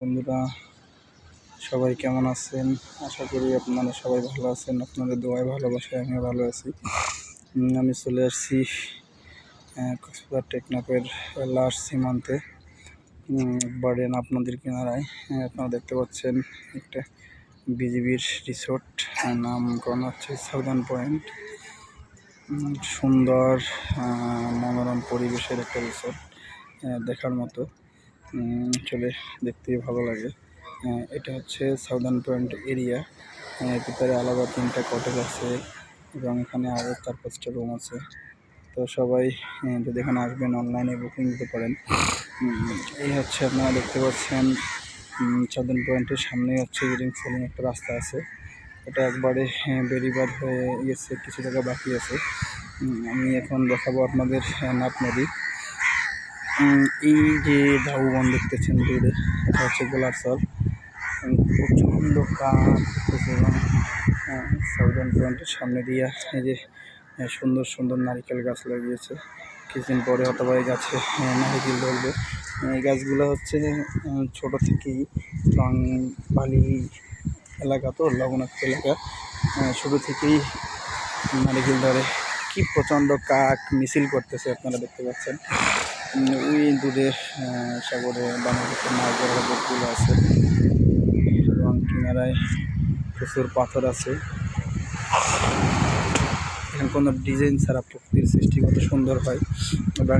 বন্ধুরা, সবাই কেমন আছেন? আশা করি আপনারা সবাই ভালো আছেন। আপনাদের দোয়ায় ভালোবাসায় আমিও ভালো আছি। আমি চলে আসছি কক্সবাজার টেকনাফের লাস্ট সীমান্তে, বাড়েন আপনাদের কিনারায়। আপনারা দেখতে পাচ্ছেন একটা বিজিবির রিসোর্ট, নামকরণ হচ্ছে সাউদার্ন পয়েন্ট। সুন্দর মনোরম পরিবেশের একটা রিসোর্ট, দেখার মতো। চলে দেখতেই ভালো লাগে। এটা হচ্ছে সাউদার্ন পয়েন্ট এরিয়া। ভিতরে আলাদা 3টা কটেজ আছে এবং এখানে আরও 4-5টা রুম আছে। তো সবাই যদি এখানে আসবেন অনলাইনে বুকিং দিতে পারেন। এই হচ্ছে আপনারা দেখতে পাচ্ছেন সাউদার্ন পয়েন্টের সামনেই হচ্ছে রিং সেলিং একটা রাস্তা আছে। এটা একবারে বেড়িবাঁধ হয়ে গেছে, কিছু জায়গা বাকি আছে। আমি এখন দেখাবো আপনাদের নাট নদী। এই যে ধাউবন দেখতেছেন দূরে, এটা হচ্ছে গোলাপচর। প্রচণ্ড কাজ করতেছে এবং সাউদার্ন পয়েন্টের সামনে দিয়ে এই যে সুন্দর সুন্দর নারিকেল গাছ লাগিয়েছে। কিছুদিন পরে অথবা এই গাছে নারিকেল ধরবে। এই গাছগুলো হচ্ছে ছোটো থেকেই বালি এলাকা, তো লবণাক্ত এলাকা, শুরু থেকেই নারিকেল ধরে। কি প্রচণ্ড কাক মিছিল করতেছে আপনারা দেখতে পাচ্ছেন। ওই দূরে সাগরে বাংলাদেশের মাছ ধরার বোটগুলো আছে এবং কিনারায় প্রচুর পাথর আছে। এখানে কোনো ডিজাইন ছাড়া প্রকৃতির সৃষ্টি কত সুন্দর হয়। এবং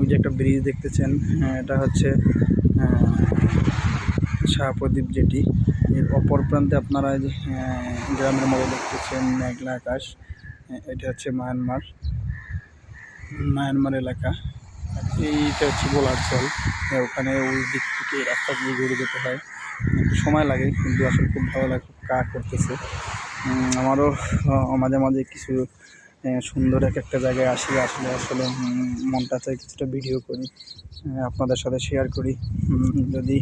ওই যে একটা ব্রিজ দেখতেছেন, এটা হচ্ছে শাহপ্রদীপ জেটি। এর অপর প্রান্তে আপনারা যে গ্রামের মধ্যে দেখতেছেন মেঘলা আকাশ, এটা হচ্ছে মায়ানমার এলাকা। এইটা হচ্ছে গোলাপচর। ওখানে ওই দিক থেকে রাস্তা দিয়ে ঘুরে যেতে হয়, একটু সময় লাগে, কিন্তু আসলে খুব ভালো লাগে, খুব কাজ করতেছে। আমারও মাঝে মাঝে কিছু সুন্দর একটা জায়গায় আসলে মনটা চাই কিছুটা ভিডিও করি, আপনাদের সাথে শেয়ার করি। যদি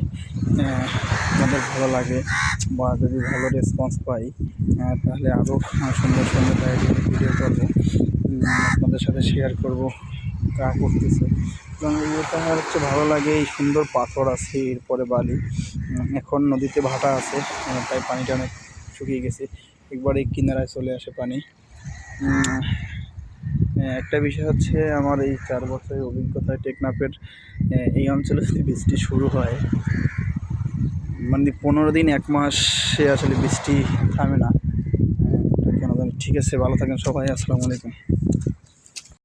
আপনাদের ভালো লাগে বা যদি ভালো রেসপন্স পাই, তাহলে আরও সুন্দর সুন্দর জায়গায় ভিডিও করবো, আপনাদের সাথে শেয়ার করব যা করতেছে। এবং এটা হচ্ছে ভালো লাগে, এই সুন্দর পাথর আছে, এরপরে বালি। এখন নদীতে ভাটা আছে, তাই পানিটা অনেক শুকিয়ে গেছে, একবারে কিনারায় চলে আসে পানি। একটা বিষয় হচ্ছে, আমার এই 4 বছরের অভিজ্ঞতায় টেকনাফের এই অঞ্চলে যদি বৃষ্টি শুরু হয়, মানে 15 দিন 1 মাসে আসলে বৃষ্টি থামে না, কেন জানি। ঠিক আছে, ভালো থাকেন সবাই, আসসালামু আলাইকুম।